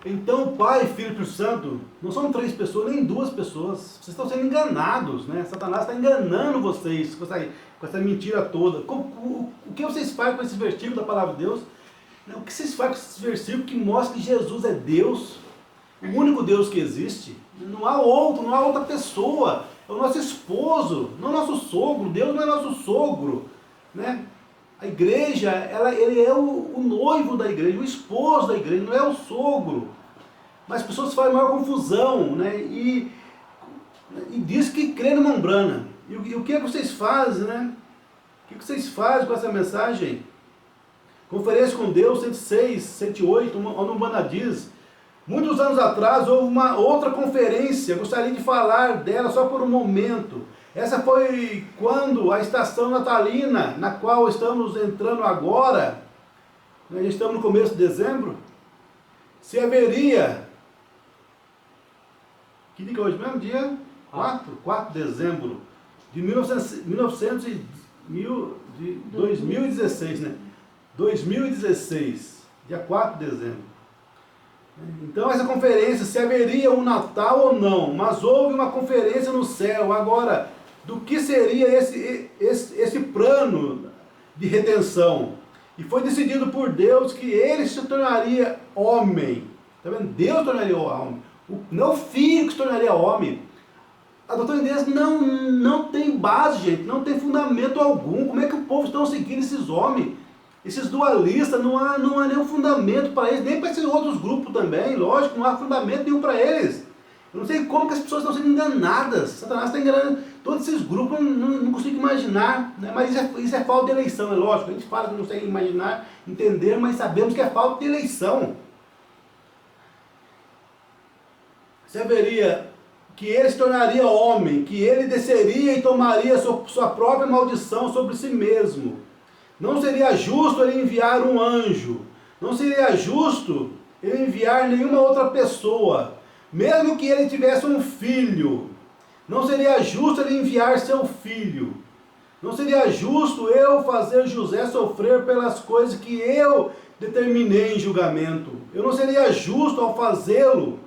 Então o Pai, Filho e Espírito Santo não são três pessoas, nem duas pessoas. Vocês estão sendo enganados, né? Satanás está enganando vocês com essa mentira toda. O que vocês fazem com esse versículo da palavra de Deus? O que vocês fazem com esse versículo que mostra que Jesus é Deus, o único Deus que existe? Não há outro, não há outra pessoa. É o nosso esposo, não nosso sogro. Deus não é nosso sogro, né? A igreja, ele é o noivo da igreja, o esposo da igreja, não é o sogro. Mas as pessoas fazem maior confusão, né? E diz que crê numa umbrana. E o que é que vocês fazem, né? O que vocês fazem com essa mensagem? Conferência com Deus 106, 108, onde Umbanda diz: muitos anos atrás houve uma outra conferência, gostaria de falar dela só por um momento. Essa foi quando a estação natalina, na qual estamos entrando agora, já estamos no começo de dezembro, se haveria, que dia que é hoje mesmo? Dia 4 de dezembro de 2016, né? 2016, dia 4 de dezembro. Então essa conferência, se haveria um Natal ou não, mas houve uma conferência no céu. Agora, do que seria esse plano de redenção? E foi decidido por Deus que ele se tornaria homem. Está vendo? Deus tornaria homem. Não o filho que se tornaria homem. A doutrina de Deus não tem base, gente, não tem fundamento algum. Como é que o povo está seguindo esses homens? Esses dualistas, não há nenhum fundamento para eles, nem para esses outros grupos também, lógico, não há fundamento nenhum para eles. Eu não sei como que as pessoas estão sendo enganadas. Satanás está enganando todos esses grupos, não consigo imaginar, né? Mas isso é falta de eleição, é lógico. A gente fala que não consegue imaginar, entender, mas sabemos que é falta de eleição. Se haveria que ele se tornaria homem, que ele desceria e tomaria sua própria maldição sobre si mesmo. Não seria justo ele enviar um anjo, não seria justo ele enviar nenhuma outra pessoa, mesmo que ele tivesse um filho, não seria justo ele enviar seu filho, não seria justo eu fazer José sofrer pelas coisas que eu determinei em julgamento, eu não seria justo ao fazê-lo,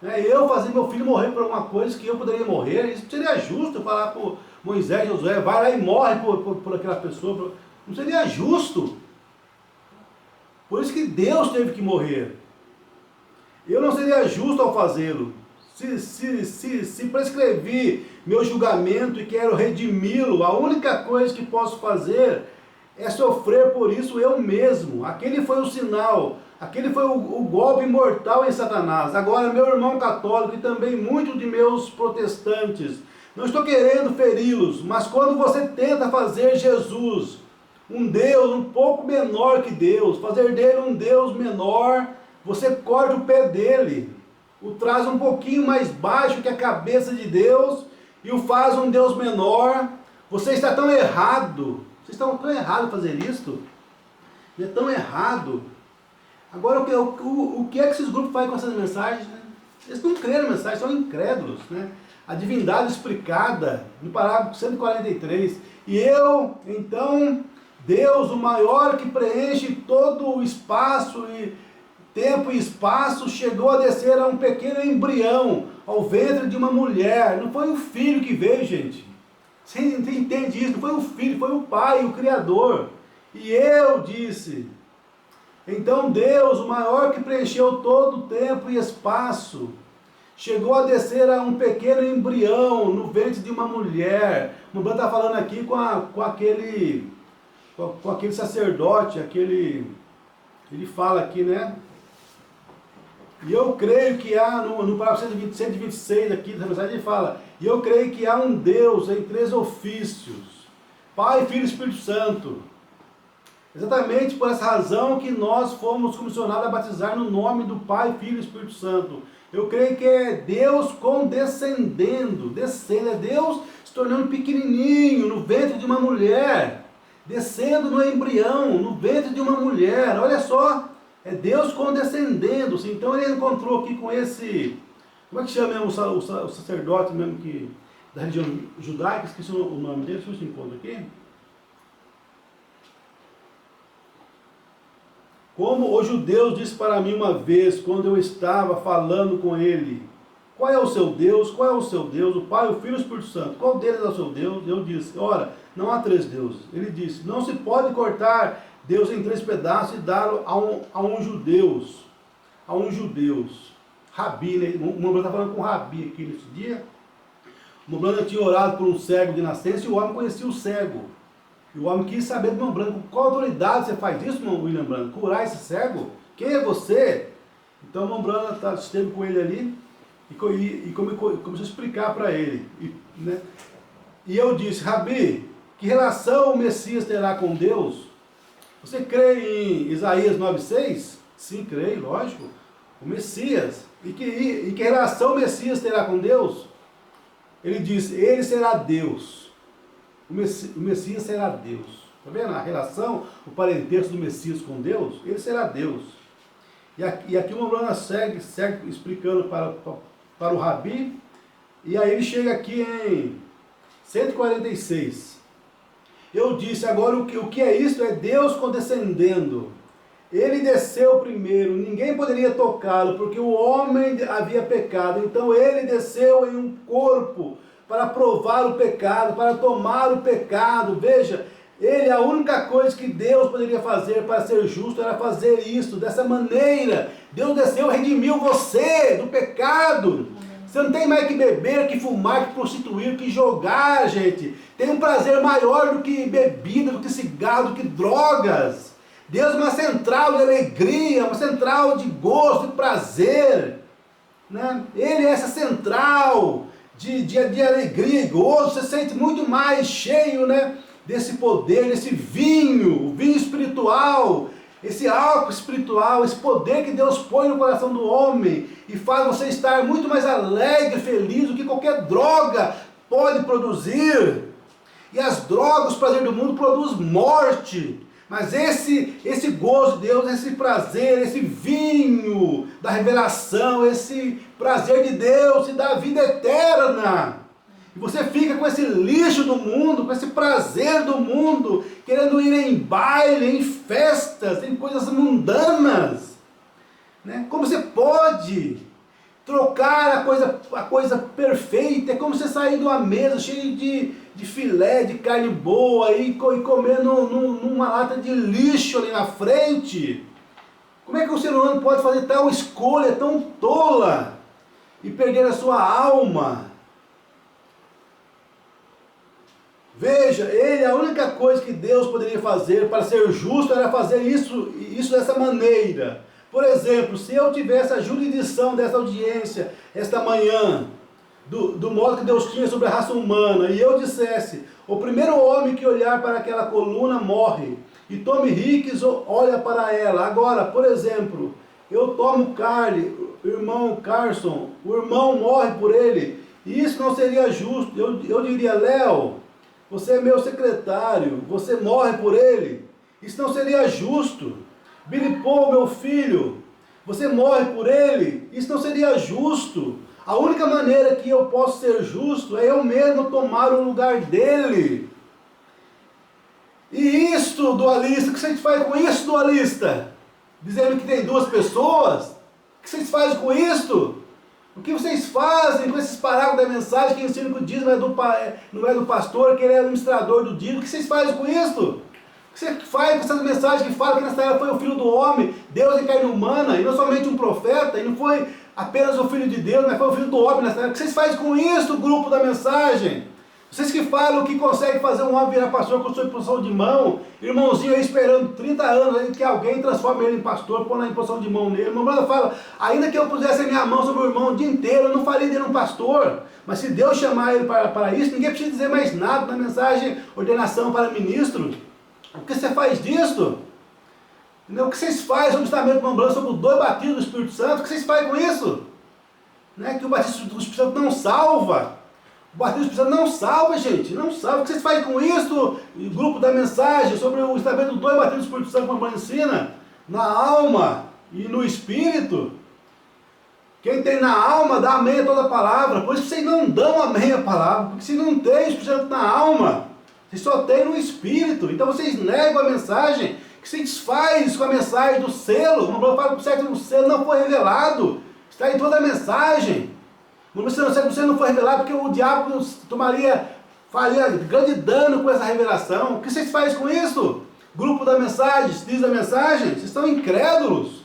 né, eu fazer meu filho morrer por alguma coisa que eu poderia morrer. Isso seria justo, falar para Moisés, Josué, vai lá e morre por aquela pessoa. Não seria justo. Por isso que Deus teve que morrer. Eu não seria justo ao fazê-lo. Se prescrevi meu julgamento e quero redimi-lo, a única coisa que posso fazer é sofrer por isso eu mesmo. Aquele foi o sinal, aquele foi o golpe mortal em Satanás. Agora, meu irmão católico e também muitos de meus protestantes, não estou querendo feri-los, mas quando você tenta fazer Jesus um Deus um pouco menor que Deus, fazer dele um Deus menor, você corta o pé dele, o traz um pouquinho mais baixo que a cabeça de Deus e o faz um Deus menor. Você está tão errado, vocês estão tão errados em fazer isso, é tão errado. Agora, o que é que esses grupos fazem com essas mensagens? Né? Eles não creem na mensagem, são incrédulos, né? A divindade explicada no parágrafo 143. E eu, então, Deus, o maior que preenche todo o espaço, e tempo e espaço, chegou a descer a um pequeno embrião, ao ventre de uma mulher. Não foi o filho que veio, gente. Você entende isso? Não foi o filho, foi o pai, o Criador. E eu disse... Então Deus, o maior que preencheu todo o tempo e espaço, chegou a descer a um pequeno embrião no ventre de uma mulher. O Umbanda está falando aqui com aquele sacerdote, ele fala aqui, né? E eu creio que há, no parágrafo 126 aqui dessa mensagem, ele fala: e eu creio que há um Deus em três ofícios, Pai, Filho e Espírito Santo. Exatamente por essa razão que nós fomos comissionados a batizar no nome do Pai, Filho e Espírito Santo. Eu creio que é Deus descendo, é Deus se tornando pequenininho no ventre de uma mulher, descendo no embrião, no ventre de uma mulher. Olha só, é Deus condescendendo. Então ele encontrou aqui com esse, como é que chama mesmo o sacerdote mesmo que, da religião judaica, esqueci o nome dele, deixa eu ver se encontro aqui. Como os judeus disse para mim uma vez, quando eu estava falando com ele, qual é o seu Deus? Qual é o seu Deus? O Pai, o Filho e o Espírito Santo. Qual deles é o seu Deus? Eu disse, ora, não há três deuses. Ele disse, não se pode cortar Deus em três pedaços e dar a um judeus. A um judeus. Rabi, né? O Mombrana está falando com o Rabi aqui nesse dia. O Mombrana tinha orado por um cego de nascença e o homem conhecia o cego. E o homem quis saber do Mombrana, com qual autoridade você faz isso, William Branco? Curar esse cego? Quem é você? Então o Mombrana esteve com ele ali e começou a explicar para ele. Né? E eu disse, Rabi, que relação o Messias terá com Deus? Você crê em Isaías 9,6? Sim, creio, lógico. O Messias. E que relação o Messias terá com Deus? Ele disse, ele será Deus. O Messias será Deus. Está vendo a relação, o parentesco do Messias com Deus? Ele será Deus. E aqui o Mombrana segue explicando para o Rabi. E aí ele chega aqui em 146. Eu disse, agora o que é isso? É Deus condescendendo. Ele desceu primeiro, ninguém poderia tocá-lo, porque o homem havia pecado. Então ele desceu em um corpo para provar o pecado, para tomar o pecado. Veja, a única coisa que Deus poderia fazer para ser justo era fazer isso, dessa maneira. Deus desceu e redimiu você do pecado. Você não tem mais que beber, que fumar, que prostituir, que jogar, gente. Tem um prazer maior do que bebida, do que cigarro, do que drogas. Deus é uma central de alegria, uma central de gosto, de prazer. Né? Ele é essa central de alegria e gozo. Você sente muito mais cheio, né, desse poder, desse vinho, o vinho espiritual, esse álcool espiritual, esse poder que Deus põe no coração do homem e faz você estar muito mais alegre, feliz do que qualquer droga pode produzir. E as drogas, o prazer do mundo produz morte. Mas esse gozo de Deus, esse prazer, esse vinho da revelação, esse prazer de Deus te dá vida eterna. E você fica com esse lixo do mundo, com esse prazer do mundo, querendo ir em baile, em festas, em coisas mundanas. Né? Como você pode trocar a coisa perfeita? É como você sair de uma mesa cheia de filé, de carne boa e comer numa lata de lixo ali na frente. Como é que o ser humano pode fazer tal escolha tão tola e perder a sua alma? Veja, a única coisa que Deus poderia fazer para ser justo era fazer isso dessa maneira. Por exemplo, se eu tivesse a jurisdição dessa audiência esta manhã, do modo que Deus tinha sobre a raça humana, e eu dissesse, o primeiro homem que olhar para aquela coluna morre, e Tommy Hicks olha para ela. Agora, por exemplo, eu tomo carne, o irmão Carson, o irmão morre por ele, e isso não seria justo. Eu diria, Léo, você é meu secretário, você morre por ele, isso não seria justo. Billy Paul, meu filho, você morre por ele, isso não seria justo. A única maneira que eu posso ser justo é eu mesmo tomar o lugar dele. E isto, dualista, o que vocês fazem com isso, dualista? Dizendo que tem duas pessoas? O que vocês fazem com isto? O que vocês fazem com esses parágrafos da mensagem que ensinam que o dízimo não é do pastor, que ele é administrador do dízimo? O que vocês fazem com isso? O que você faz com essas mensagens que falam que nessa era foi o Filho do Homem, Deus em carne humana, e não somente um profeta, e não foi apenas o Filho de Deus, mas foi o Filho do Homem nessa era? O que vocês fazem com isso, grupo da mensagem? Vocês que falam que conseguem fazer um homem virar pastor com sua imposição de mão, irmãozinho aí esperando 30 anos aí que alguém transforme ele em pastor, põe a imposição de mão nele. Meu irmão fala, ainda que eu pusesse a minha mão sobre o irmão o dia inteiro, eu não faria dele um pastor. Mas se Deus chamar ele para isso, ninguém precisa dizer mais nada na mensagem ordenação para ministro. O que você faz disso? O que vocês fazem sobre o estamento do Mombrana, sobre o dom batido do Espírito Santo? O que vocês fazem com isso? Que o batismo do Espírito Santo não salva. O batismo do Espírito Santo não salva, gente. Não salva. O que vocês fazem com isso? O grupo da mensagem sobre o estamento do dom batido do Espírito Santo que o Mombrana ensina. Na alma e no Espírito. Quem tem na alma dá amém a toda a palavra. Por isso que vocês não dão amém a palavra. Porque vocês não têm o Espírito Santo na alma. Vocês só têm no Espírito. Então vocês negam a mensagem que se desfaz com a mensagem do selo. O irmão fala que o sétimo selo não foi revelado. Está em toda a mensagem. O sétimo selo não foi revelado porque o diabo faria grande dano com essa revelação. O que vocês fazem com isso? Grupo da mensagem, diz da mensagem, vocês estão incrédulos.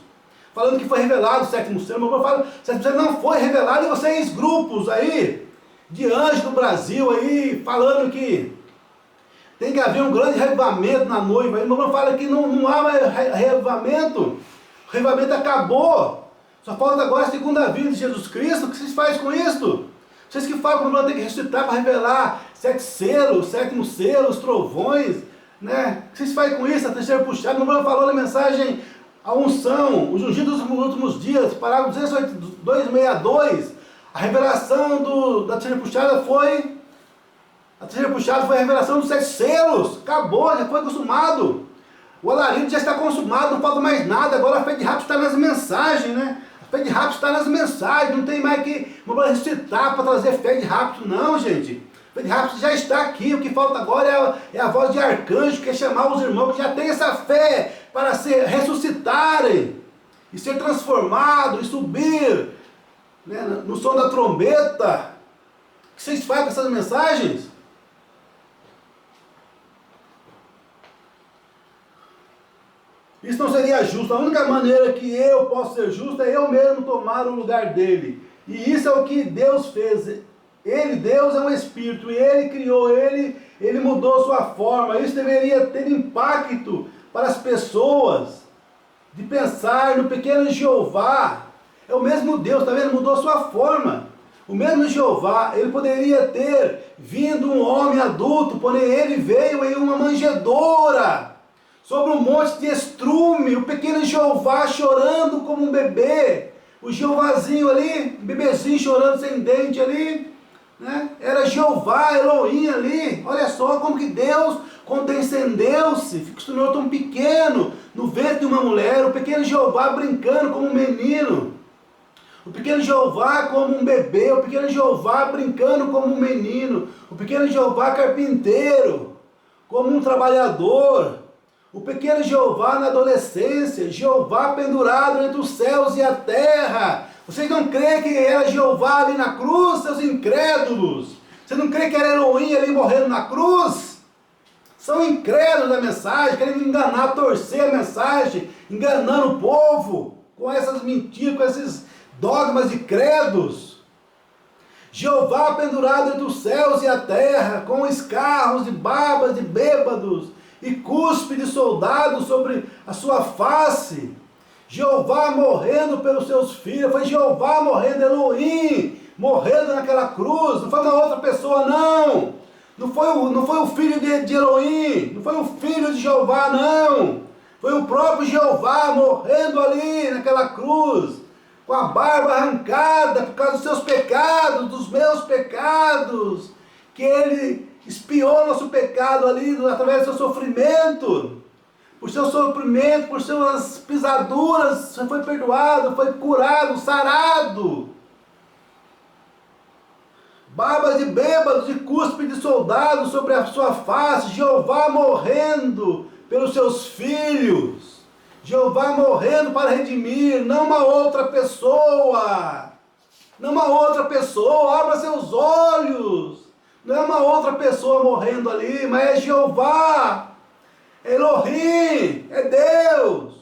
Falando que foi revelado o sétimo selo. O irmão fala que o sétimo selo não foi revelado. E vocês, grupos aí, de anjos do Brasil aí, falando que tem que haver um grande revivamento na noiva. O irmão fala que não há mais revivamento. O revivamento acabou. Só falta agora a segunda vinda de Jesus Cristo. O que vocês fazem com isso? Vocês que falam que o irmão tem que ressuscitar para revelar sete selos, sétimo selo, os trovões, né? O que vocês fazem com isso? A terceira puxada. O irmão falou na mensagem a unção, os ungidos dos últimos dias, parágrafo 262. A revelação da terceira puxada foi... A terceira puxada foi a revelação dos sete selos. Acabou, já foi consumado. O alarido já está consumado, não falta mais nada. Agora a fé de rápido está nas mensagens, né? A fé de rápido está nas mensagens. Não tem mais que recitar para trazer fé de rápido, não, gente. A fé de rápido já está aqui. O que falta agora é a voz de arcanjo, que é chamar os irmãos que já têm essa fé para ressuscitarem e ser transformados e subir, né, no som da trombeta. O que vocês fazem com essas mensagens? Isso não seria justo. A única maneira que eu posso ser justo é eu mesmo tomar o lugar dele. E isso é o que Deus fez. Deus é um espírito, e ele criou, ele mudou sua forma. Isso deveria ter impacto para as pessoas, de pensar no pequeno Jeová. É o mesmo Deus, está vendo? Mudou sua forma. O mesmo Jeová, ele poderia ter vindo um homem adulto, porém ele veio em uma manjedoura, sobre um monte de estrume, o pequeno Jeová chorando como um bebê, o Jeovazinho ali, um bebezinho chorando sem dente ali, né? Era Jeová, Elohim ali. Olha só como que Deus condescendeu-se, se tornou tão pequeno no ventre de uma mulher, o pequeno Jeová brincando como um menino, o pequeno Jeová como um bebê, o pequeno Jeová brincando como um menino, o pequeno Jeová carpinteiro, como um trabalhador, o pequeno Jeová na adolescência, Jeová pendurado entre os céus e a terra. Vocês não creem que era Jeová ali na cruz, seus incrédulos? Você não crê que era Elohim ali morrendo na cruz? São incrédulos da mensagem, querem enganar, torcer a mensagem, enganando o povo com essas mentiras, com esses dogmas de credos. Jeová pendurado entre os céus e a terra, com escarros de barbas de bêbados e cuspe de soldados sobre a sua face. Jeová morrendo pelos seus filhos. Foi Jeová morrendo, Elohim morrendo naquela cruz. Não foi uma outra pessoa, não. Não foi o filho de Elohim. Não foi o filho de Jeová, não. Foi o próprio Jeová morrendo ali naquela cruz, com a barba arrancada por causa dos seus pecados, dos meus pecados, que ele expiou nosso pecado ali através do seu sofrimento. Por seu sofrimento, por suas pisaduras, você foi perdoado, foi curado, sarado. Barbas de bêbados e cuspe de soldados sobre a sua face. Jeová morrendo pelos seus filhos. Jeová morrendo para redimir, não uma outra pessoa. Não uma outra pessoa, abra seus olhos. Não é uma outra pessoa morrendo ali, mas é Jeová, é Elohim, é Deus.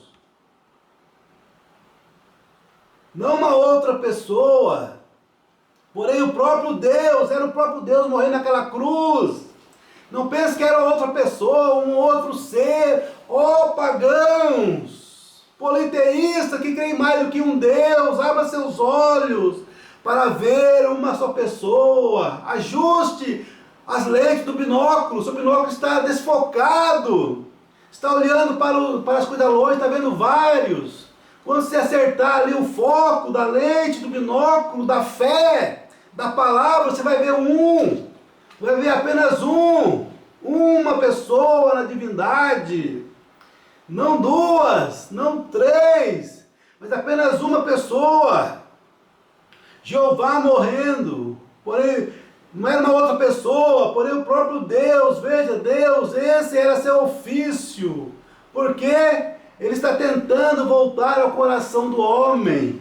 Não uma outra pessoa. Porém o próprio Deus, era o próprio Deus morrendo naquela cruz. Não pense que era outra pessoa, um outro ser. Ó pagãos, politeístas que creem mais do que um Deus, abra seus olhos para ver uma só pessoa. Ajuste as lentes do binóculo. Seu binóculo está desfocado. Está olhando para as coisas longe, está vendo vários. Quando você acertar ali o foco da lente, do binóculo, da fé, da palavra, você vai ver um. Vai ver apenas um. Uma pessoa na divindade. Não duas, não três, mas apenas uma pessoa. Jeová morrendo, porém não era uma outra pessoa, porém o próprio Deus. Veja, Deus, esse era seu ofício, Porque ele está tentando voltar ao coração do homem.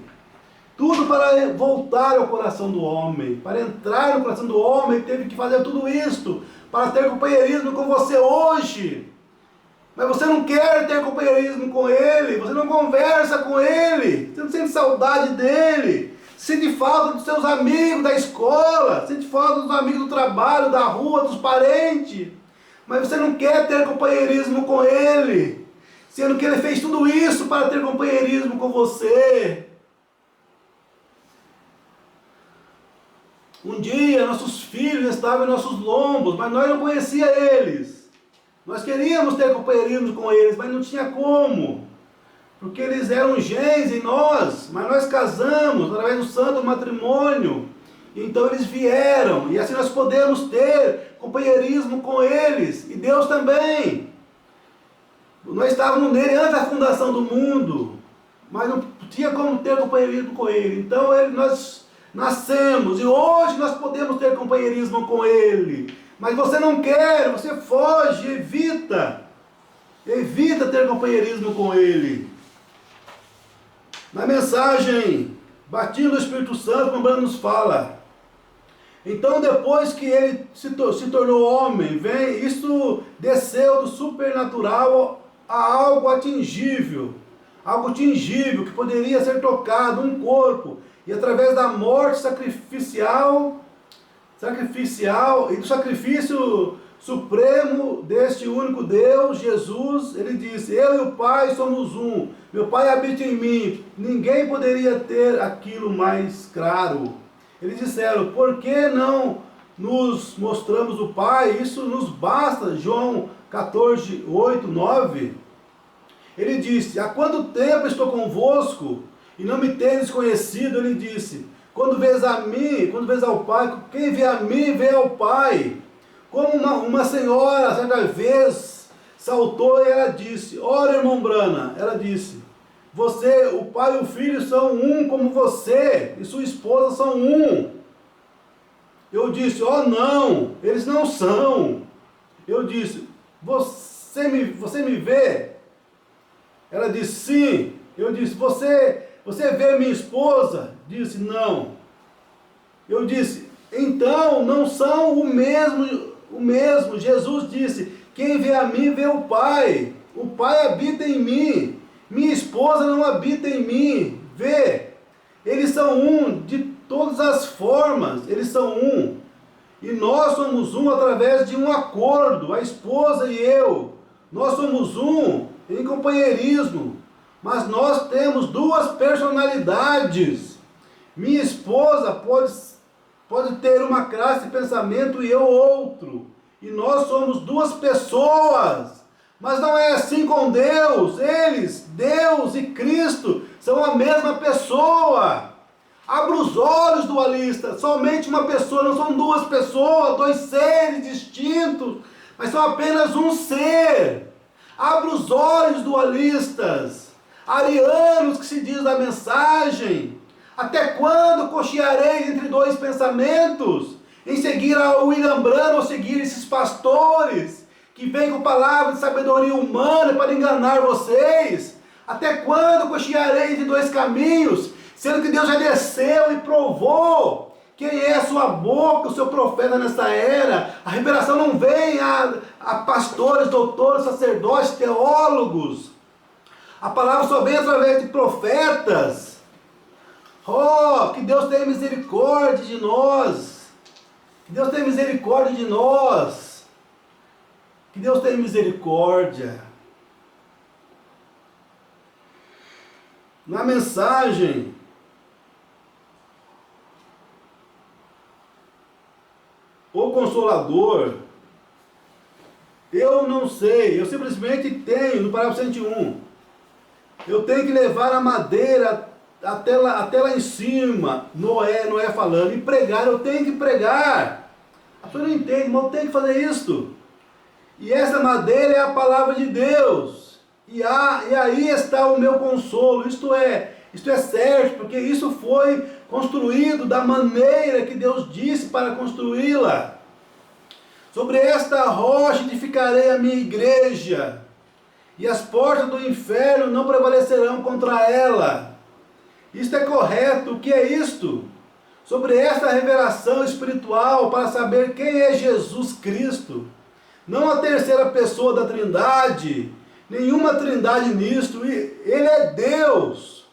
Tudo para voltar ao coração do homem. Para entrar no coração do homem, ele teve que fazer tudo isso para ter companheirismo com você hoje. Mas você não quer ter companheirismo com ele, você não conversa com ele, você não sente saudade dele, sente falta dos seus amigos da escola, sente falta dos amigos do trabalho, da rua, dos parentes. Mas você não quer ter companheirismo com ele, sendo que ele fez tudo isso para ter companheirismo com você. Um dia nossos filhos estavam em nossos lombos, mas nós não conhecíamos eles. Nós queríamos ter companheirismo com eles, mas não tinha como. Porque eles eram gens em nós, mas nós casamos através do santo matrimônio. Então eles vieram, e assim nós podemos ter companheirismo com eles, e Deus também. Nós estávamos nele antes da fundação do mundo, mas não tinha como ter companheirismo com ele. Então nós nascemos, e hoje nós podemos ter companheirismo com ele. Mas você não quer, você foge, evita ter companheirismo com ele. Na mensagem Batismo do Espírito Santo, o Brano nos fala: então depois que ele se tornou homem, isso desceu do supernatural a algo atingível, que poderia ser tocado, um corpo, e através da morte sacrificial e do sacrifício supremo deste único Deus, Jesus, ele disse: eu e o Pai somos um, meu Pai habita em mim. Ninguém poderia ter aquilo mais claro. Eles disseram: por que não nos mostramos o Pai? Isso nos basta. João 14, 8, 9. Ele disse: há quanto tempo estou convosco e não me tendes conhecido? Ele disse: quando vês a mim, quando vês ao Pai, quem vê a mim, vê ao Pai. Como uma senhora, certa vez, saltou e ela disse: ora, irmão Brana, ela disse, você, o pai e o filho são um como você, e sua esposa são um. Eu disse: oh não, eles não são. Eu disse: você me vê? Ela disse: sim. Eu disse: você vê minha esposa? Disse: não. Eu disse: então não são o mesmo. Jesus disse: quem vê a mim vê o Pai. O Pai habita em mim. Minha esposa não habita em mim. Vê, eles são um de todas as formas. Eles são um. E nós somos um através de um acordo, a esposa e eu. Nós somos um em companheirismo. Mas nós temos duas personalidades. Minha esposa pode ter uma classe de pensamento e eu outro. E nós somos duas pessoas. Mas não é assim com Deus. Eles, Deus e Cristo, são a mesma pessoa. Abra os olhos, dualista. Somente uma pessoa, não são duas pessoas, dois seres distintos, mas são apenas um ser. Abra os olhos, dualistas. Arianos, que se diz da mensagem. Até quando cocheareis entre dois pensamentos? Em seguir a William Branham ou seguir esses pastores que vêm com palavras de sabedoria humana para enganar vocês? Até quando cocheareis entre dois caminhos? Sendo que Deus já desceu e provou quem é a sua boca, o seu profeta nessa era. A revelação não vem a pastores, doutores, sacerdotes, teólogos. A palavra só vem através de profetas. Oh, que Deus tenha misericórdia de nós. Que Deus tenha misericórdia de nós. Que Deus tenha misericórdia. Na mensagem, o Consolador, eu não sei, eu simplesmente tenho, no parágrafo 101, eu tenho que levar a madeira até lá em cima, Noé falando, e pregar, eu tenho que pregar. A pessoa não entende, mas eu tenho que fazer isso. E essa madeira é a palavra de Deus. E aí está o meu consolo. Isto é certo, porque isso foi construído da maneira que Deus disse para construí-la. Sobre esta rocha edificarei a minha igreja, e as portas do inferno não prevalecerão contra ela. Isto é correto. O que é isto? Sobre esta revelação espiritual para saber quem é Jesus Cristo, não a terceira pessoa da Trindade, nenhuma trindade nisto, ele é Deus,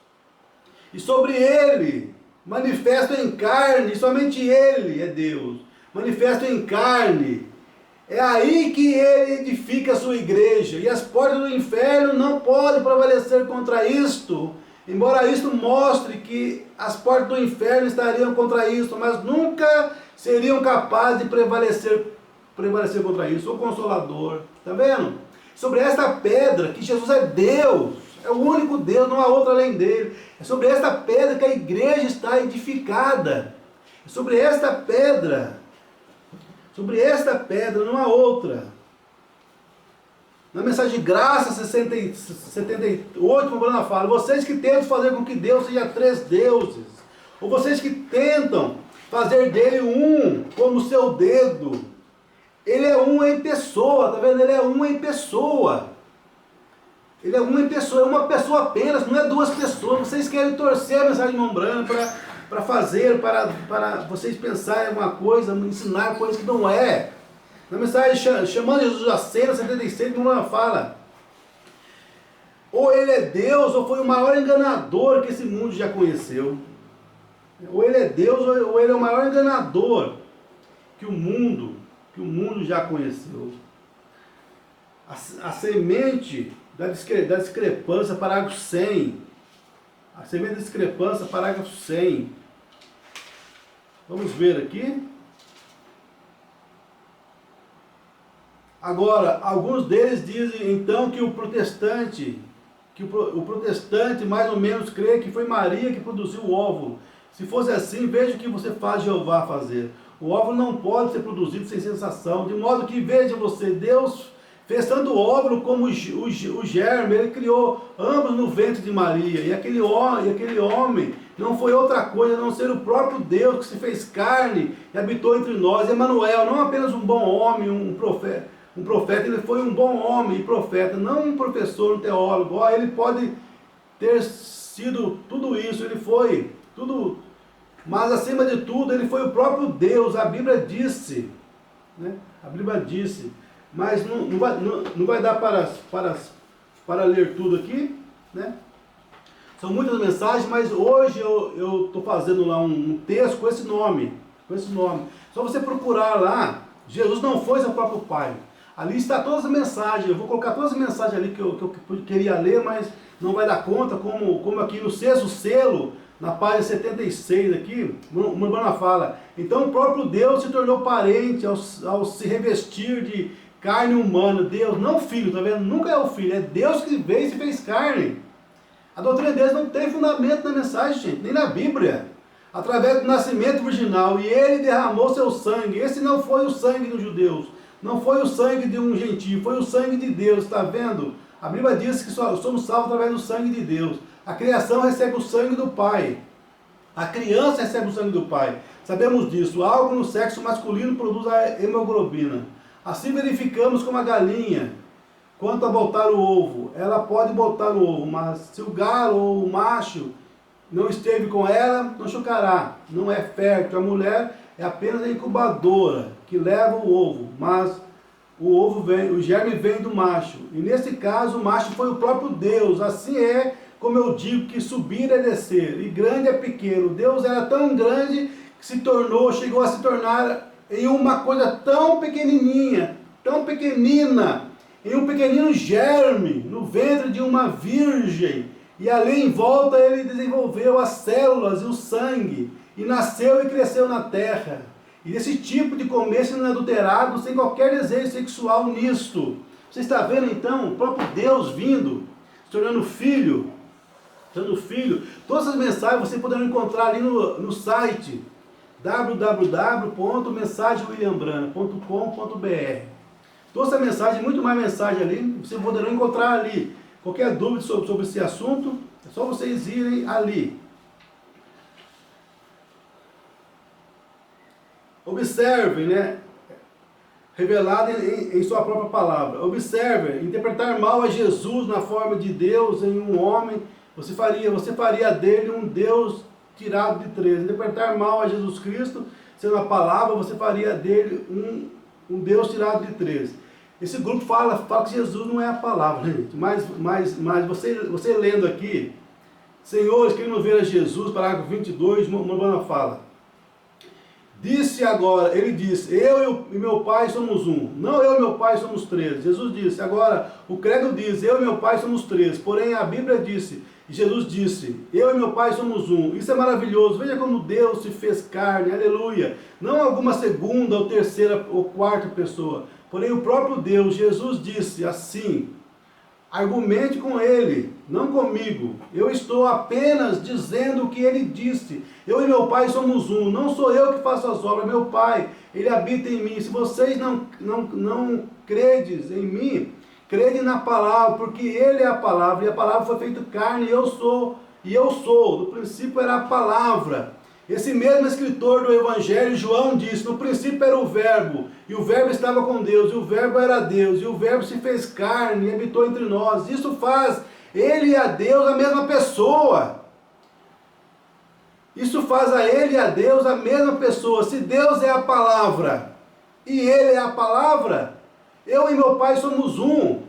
e sobre ele, manifesto em carne, somente ele é Deus, manifesto em carne, é aí que ele edifica a sua igreja, e as portas do inferno não podem prevalecer contra isto, embora isto mostre que as portas do inferno estariam contra isto, mas nunca seriam capazes de prevalecer contra isso. O Consolador, está vendo? Sobre esta pedra, que Jesus é Deus, é o único Deus, não há outro além dele. É sobre esta pedra que a igreja está edificada. É sobre esta pedra, não há outra. Na mensagem de graça 78, o Bruno fala: vocês que tentam fazer com que Deus seja três deuses, ou vocês que tentam fazer dele um como seu dedo, ele é um em pessoa, tá vendo? Ele é um em pessoa. Ele é um em pessoa, é uma pessoa apenas, não é duas pessoas. Vocês querem torcer a mensagem de Mombrana para fazer, para vocês pensarem em alguma coisa, ensinar coisa que não é. Na mensagem chamando Jesus à cena 76, o Mombrana fala: ou ele é Deus, ou foi o maior enganador que esse mundo já conheceu. Ou ele é Deus, ou ele é o maior enganador que o mundo já conheceu. A semente da discrepância, parágrafo 100. A semente da discrepância, parágrafo 100. Vamos ver aqui. Agora, alguns deles dizem então que o protestante mais ou menos crê que foi Maria que produziu o óvulo. Se fosse assim, veja o que você faz Jeová fazer. O óvulo não pode ser produzido sem sensação, de modo que, veja você, Deus fez tanto o óvulo como o germe, ele criou ambos no ventre de Maria, e aquele homem não foi outra coisa a não ser o próprio Deus que se fez carne e habitou entre nós. Emanuel, não apenas um bom homem, um profeta, ele foi um bom homem e profeta, não um professor, um teólogo. Ele pode ter sido tudo isso, ele foi tudo, mas acima de tudo ele foi o próprio Deus. A Bíblia disse, né? A Bíblia disse, mas não vai dar para ler tudo aqui, né? São muitas mensagens, mas hoje eu estou fazendo lá um texto com esse nome. Só você procurar lá, Jesus não foi seu próprio Pai. Ali está todas as mensagens. Eu vou colocar todas as mensagens ali que eu queria ler, mas não vai dar conta, como aqui no sexto selo, na página 76 aqui, o Mombrana fala: então o próprio Deus se tornou parente ao se revestir de carne humana. Deus, não filho, tá vendo? Nunca é o filho, é Deus que veio e se fez carne. A doutrina deles não tem fundamento na mensagem, gente, nem na Bíblia. Através do nascimento virginal, e ele derramou seu sangue. Esse não foi o sangue dos judeus, não foi o sangue de um gentio, foi o sangue de Deus, está vendo? A Bíblia diz que somos salvos através do sangue de Deus. A criação recebe o sangue do Pai. A criança recebe o sangue do Pai. Sabemos disso. Algo no sexo masculino produz a hemoglobina. Assim verificamos como a galinha, quanto a botar o ovo, ela pode botar o ovo, mas se o galo ou o macho não esteve com ela, não chocará. Não é fértil. A mulher é apenas a incubadora que leva o ovo, mas o germe vem do macho. E nesse caso, o macho foi o próprio Deus. Assim é como eu digo que subir é descer, e grande é pequeno. Deus era tão grande que chegou a se tornar em uma coisa tão pequenininha, tão pequenina, em um pequenino germe, no ventre de uma virgem. E ali em volta ele desenvolveu as células e o sangue, e nasceu e cresceu na terra. E desse tipo de começo inadulterado, sem qualquer desejo sexual nisto. Você está vendo então o próprio Deus vindo, se tornando filho. Todas as mensagens você poderá encontrar ali no site www.mensagewilliambrana.com.br. Toda essa mensagem, muito mais mensagem ali, você poderá encontrar ali. Qualquer dúvida sobre esse assunto, é só vocês irem ali. Observem, né? revelado em sua própria palavra. Observe, interpretar mal a Jesus na forma de Deus em um homem, você faria dele um Deus tirado de três. Interpretar mal a Jesus Cristo, sendo a palavra, você faria dele um Deus tirado de três. Esse grupo fala que Jesus não é a palavra, gente. Mas você lendo aqui, Senhores, queremos ver a Jesus, parágrafo 22, Mormona fala. Disse agora, ele disse, eu e meu pai somos um. Não eu e meu pai somos três. Jesus disse, agora o credo diz, eu e meu pai somos três. Porém a Bíblia disse, Jesus disse, eu e meu pai somos um. Isso é maravilhoso. Veja como Deus se fez carne, aleluia. Não alguma segunda ou terceira ou quarta pessoa. Porém o próprio Deus, Jesus disse assim, argumente com ele, não comigo. Eu estou apenas dizendo o que ele disse. Eu e meu pai somos um. Não sou eu que faço as obras, meu pai, ele habita em mim. Se vocês não credes em mim, crede na palavra, porque ele é a palavra, e a palavra foi feita carne, e eu sou. No princípio era a palavra. Esse mesmo escritor do Evangelho, João, disse, no princípio era o verbo, e o verbo estava com Deus, e o verbo era Deus, e o verbo se fez carne e habitou entre nós. Isso faz ele e a Deus a mesma pessoa. Isso faz a ele e a Deus a mesma pessoa. Se Deus é a palavra, e ele é a palavra, eu e meu pai somos um.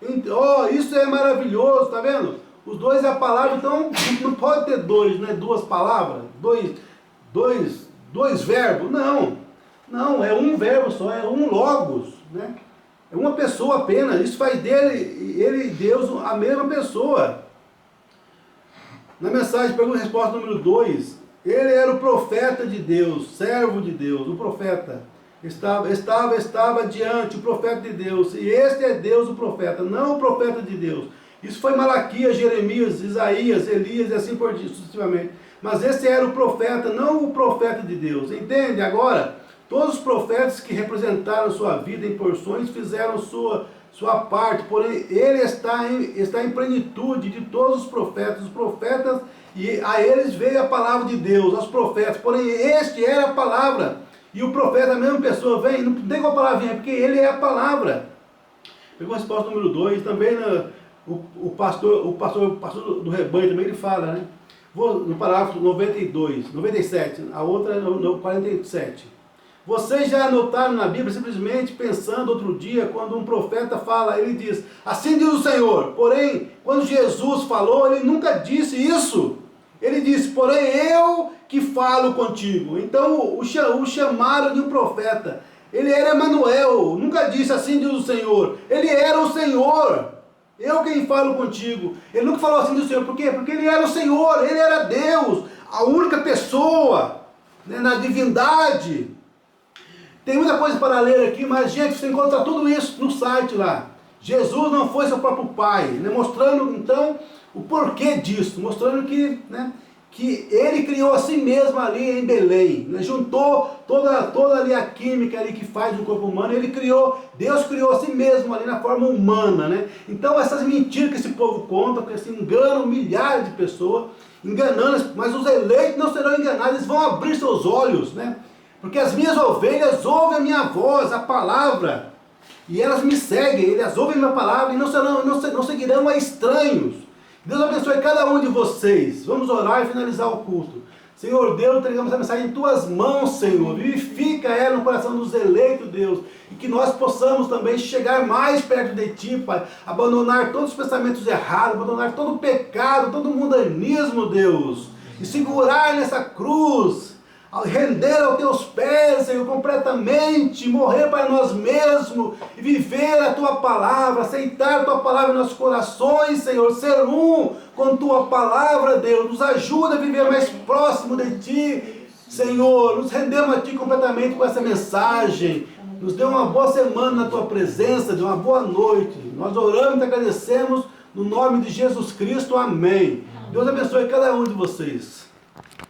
Oh, isso é maravilhoso, tá vendo? Os dois é a palavra, então não pode ter dois, né? Duas palavras, dois verbos, não, é um verbo só, é um logos, né? É uma pessoa apenas, isso faz dele, ele e Deus, a mesma pessoa. Na mensagem, pergunta e resposta número 2, ele era o profeta de Deus, servo de Deus, o profeta. Estava diante o profeta de Deus, e este é Deus o profeta, não o profeta de Deus. Isso foi Malaquias, Jeremias, Isaías, Elias e assim por diante, sucessivamente. Mas esse era o profeta, não o profeta de Deus. Entende? Agora, todos os profetas que representaram sua vida em porções fizeram sua parte, porém ele está em plenitude de todos os profetas, e a eles veio a palavra de Deus, aos profetas, porém este era a palavra, e o profeta, a mesma pessoa, vem, não tem como a palavra vir, porque ele é a palavra. Pegou a resposta número 2, também o pastor do rebanho também ele fala, né? Vou no parágrafo 97, a outra é no 47. Vocês já anotaram na Bíblia, simplesmente pensando outro dia, quando um profeta fala, ele diz, assim diz o Senhor. Porém, quando Jesus falou, ele nunca disse isso. Ele disse, porém eu que falo contigo. Então o chamaram de um profeta. Ele era Emanuel, nunca disse assim diz o Senhor. Ele era o Senhor. Eu quem falo contigo. Ele nunca falou assim do Senhor. Por quê? Porque ele era o Senhor, ele era Deus, a única pessoa, né, na divindade. Tem muita coisa para ler aqui, mas gente, você encontra tudo isso no site lá. Jesus não foi seu próprio pai, né, mostrando então o porquê disso, mostrando que, né, que ele criou a si mesmo ali em Belém, né, juntou toda ali a química ali que faz o corpo humano, Deus criou a si mesmo ali na forma humana, né? Então essas mentiras que esse povo conta, que assim, enganam milhares de pessoas, enganando, mas os eleitos não serão enganados, eles vão abrir seus olhos, né? Porque as minhas ovelhas ouvem a minha voz, a palavra, e elas me seguem, elas ouvem a minha palavra e não seguirão a estranhos. Deus abençoe cada um de vocês. Vamos orar e finalizar o culto. Senhor Deus, entregamos a mensagem em Tuas mãos, Senhor. Vivifica ela no coração dos eleitos, Deus. E que nós possamos também chegar mais perto de Ti, Pai. Abandonar todos os pensamentos errados, abandonar todo o pecado, todo o mundanismo, Deus. E segurar nessa cruz, render aos Teus pés, Senhor, completamente, morrer para nós mesmos e viver a Tua palavra, aceitar a Tua palavra em nossos corações, Senhor, ser um com Tua palavra, Deus. Nos ajuda a viver mais próximo de Ti, Senhor. Nos rendemos a Ti completamente com essa mensagem. Nos dê uma boa semana na Tua presença, de uma boa noite. Nós oramos e agradecemos no nome de Jesus Cristo. Amém. Deus abençoe cada um de vocês.